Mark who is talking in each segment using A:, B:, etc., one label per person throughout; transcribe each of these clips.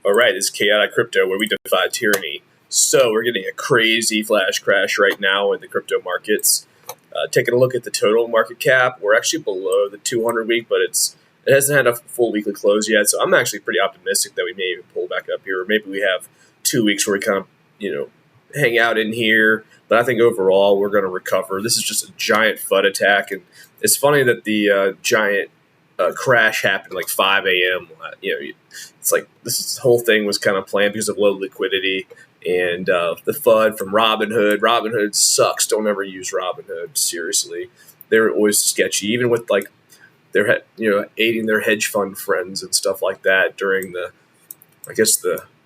A: All right, this is Chaotic Crypto, where we defy tyranny. So we're getting a crazy flash crash right now in the crypto markets. Taking a look at the total market cap, we're actually below the 200-week, but it hasn't had a full weekly close yet. So I'm actually pretty optimistic that we may even pull back up here, or maybe we have 2 weeks where we kind of hang out in here. But I think overall we're going to recover. This is just a giant FUD attack, and it's funny that the giant crash happened like 5 a.m. It's like this whole thing was kind of planned because of low liquidity and the FUD from Robinhood. Robinhood sucks. Don't ever use Robinhood. Seriously, they're always sketchy, even with like they're aiding their hedge fund friends and stuff like that during the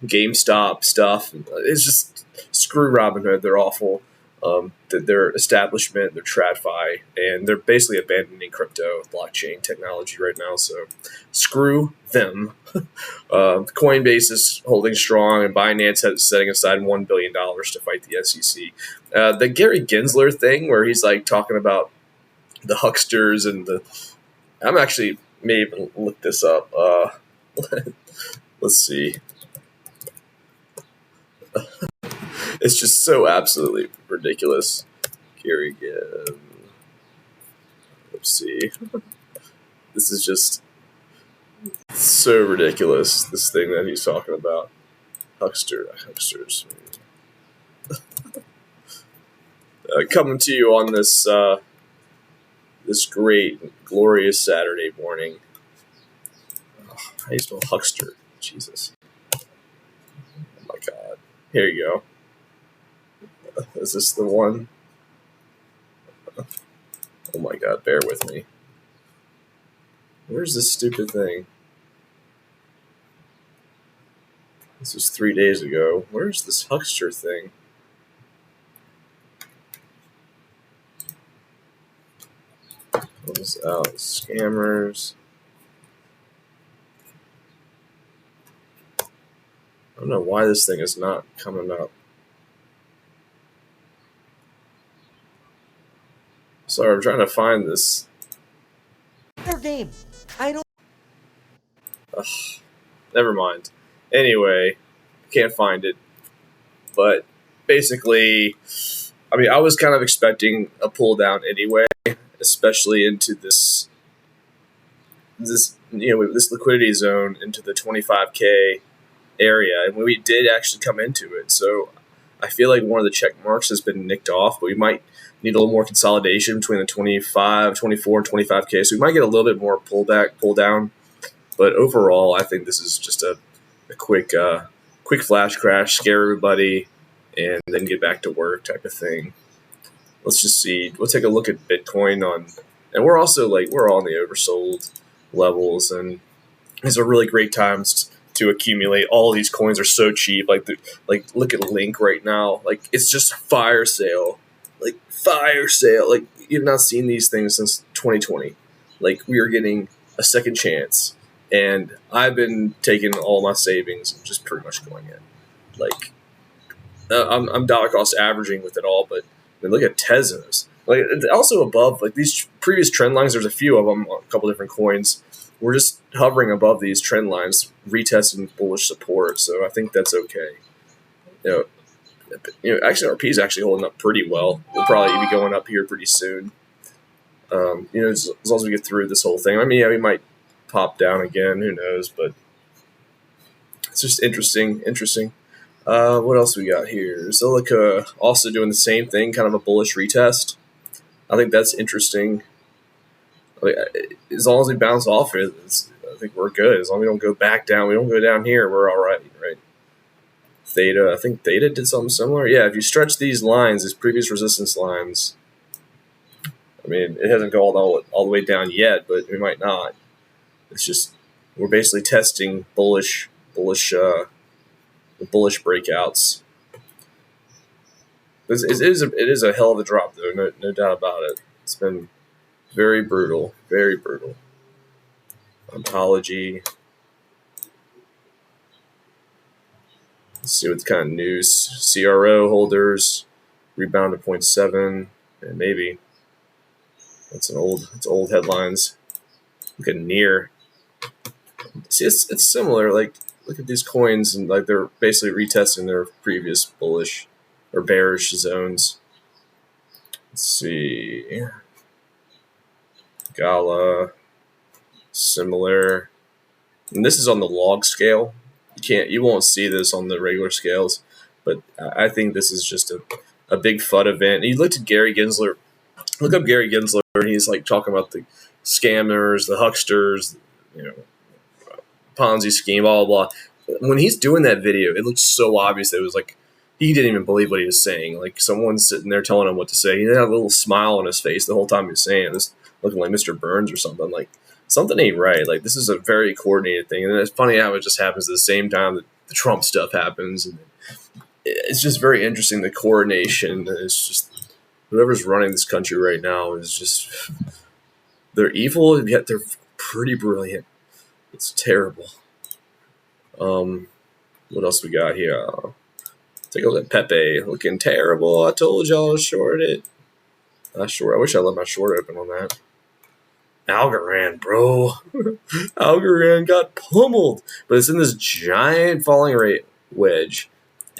A: GameStop stuff. It's just screw Robinhood. They're awful. Their establishment, their TradFi, and they're basically abandoning crypto blockchain technology right now. So screw them. Coinbase is holding strong, and Binance is setting aside $1 billion to fight the SEC. The Gary Gensler thing, where he's like talking about the Hucksters and I'm actually may even look this up. Let's see. It's just so absolutely ridiculous. Gary again. Let's see. This is just so ridiculous, this thing that he's talking about. Hucksters. Coming to you on this this great, glorious Saturday morning. How do you spell Huckster? Jesus. Oh my God. Here you go. Is this the one? Oh my God, bear with me. Where's this stupid thing? This was 3 days ago. Where's this Huckster thing? Pull this out. Scammers. I don't know why this thing is not coming up. Sorry, I'm trying to find this.
B: Their game. I don't.
A: Ugh, never mind. Anyway, can't find it. But basically, I mean, I was kind of expecting a pull down anyway, especially into this liquidity zone into the 25K area, and we did actually come into it. So I feel like one of the check marks has been nicked off, but we might need a little more consolidation between the 24, and 25K. So we might get a little bit more pull down. But overall, I think this is just a quick flash crash, scare everybody, and then get back to work type of thing. Let's just see. We'll take a look at Bitcoin and we're also we're on the oversold levels, and these are really great times to accumulate. All these coins are so cheap. Look at Link right now. Like, it's just fire sale. Like, you've not seen these things since 2020. Like, we are getting a second chance, and I've been taking all my savings and just pretty much going in. Like, I'm dollar cost averaging with it all, but I mean, look at Tezos. Like, also above these previous trend lines. There's a few of them, a couple different coins. We're just hovering above these trend lines, retesting bullish support. So I think that's okay. Actually, RP is actually holding up pretty well. We'll probably be going up here pretty soon. As long as we get through this whole thing. I mean, we might pop down again. Who knows? But it's just interesting. What else we got here? Zilliqa also doing the same thing, kind of a bullish retest. I think that's interesting. As long as we bounce off it, I think we're good. As long as we don't go back down, we don't go down here, we're all right? Theta, I think Theta did something similar. Yeah, if you stretch these lines, these previous resistance lines, I mean, it hasn't gone all the way down yet, but we might not. It's just we're basically testing bullish breakouts. It is a hell of a drop, though, no doubt about it. It's been very brutal, very brutal. Ontology. Let's see what kind of news. CRO holders rebound to 0.7, and maybe it's old headlines. Look at near. See, it's similar. Like look at these coins, and like they're basically retesting their previous bullish or bearish zones. Let's see. Gala, similar. And this is on the log scale. You won't see this on the regular scales, but I think this is just a big FUD event. You looked at Gary Gensler. Look up Gary Gensler, and he's like talking about the scammers, the hucksters, Ponzi scheme, blah, blah, blah. When he's doing that video, it looks so obvious that it was like he didn't even believe what he was saying. Like someone's sitting there telling him what to say. He had a little smile on his face the whole time he was saying this, looking like Mr. Burns or something. Like something ain't right. Like this is a very coordinated thing. And it's funny how it just happens at the same time that the Trump stuff happens. And it's just very interesting, the coordination. It's just whoever's running this country right now is just, they're evil, and yet they're pretty brilliant. It's terrible. What else we got here? Take a look at Pepe, looking terrible. I told y'all to short it. I wish I left my short open on that. Algorand, bro. Algorand got pummeled, but it's in this giant falling rate wedge.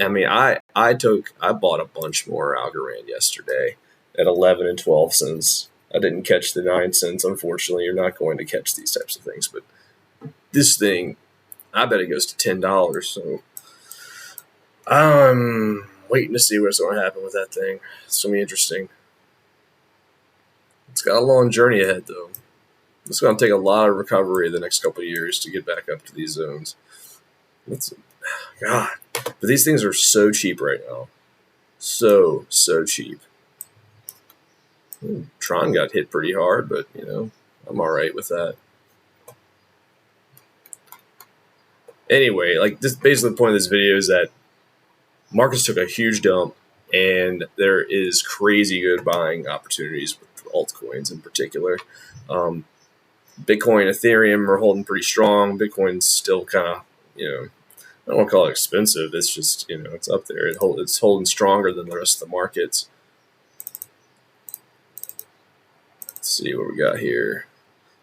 A: I mean, I bought a bunch more Algorand yesterday at 11 and 12 cents. I didn't catch the 9 cents. Unfortunately, you're not going to catch these types of things, but this thing, I bet it goes to $10. So I'm waiting to see what's going to happen with that thing. It's going to be interesting. It's got a long journey ahead, though. It's going to take a lot of recovery the next couple of years to get back up to these zones. God. But these things are so cheap right now. So cheap. Tron got hit pretty hard, but, I'm all right with that. Anyway, like this, basically the point of this video is that markets took a huge dump, and there is crazy good buying opportunities with altcoins in particular. Bitcoin, Ethereum are holding pretty strong. Bitcoin's still kind of, I don't want to call it expensive. It's just, it's up there. It's holding stronger than the rest of the markets. Let's see what we got here.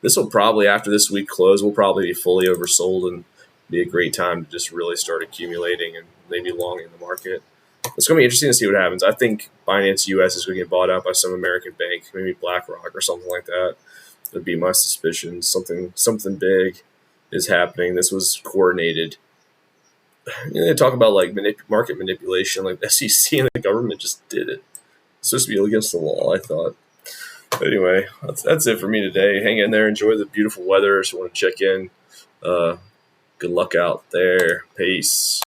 A: This will probably, after this week close, will probably be fully oversold and be a great time to just really start accumulating and maybe longing the market. It's going to be interesting to see what happens. I think Binance US is going to get bought out by some American bank, maybe BlackRock or something like that. That'd be my suspicion. Something big is happening. This was coordinated. They talk about like market manipulation, like the SEC and the government just did it. It's supposed to be against the law, I thought. But anyway, that's it for me today. Hang in there. Enjoy the beautiful weather. If you want to check in, good luck out there. Peace.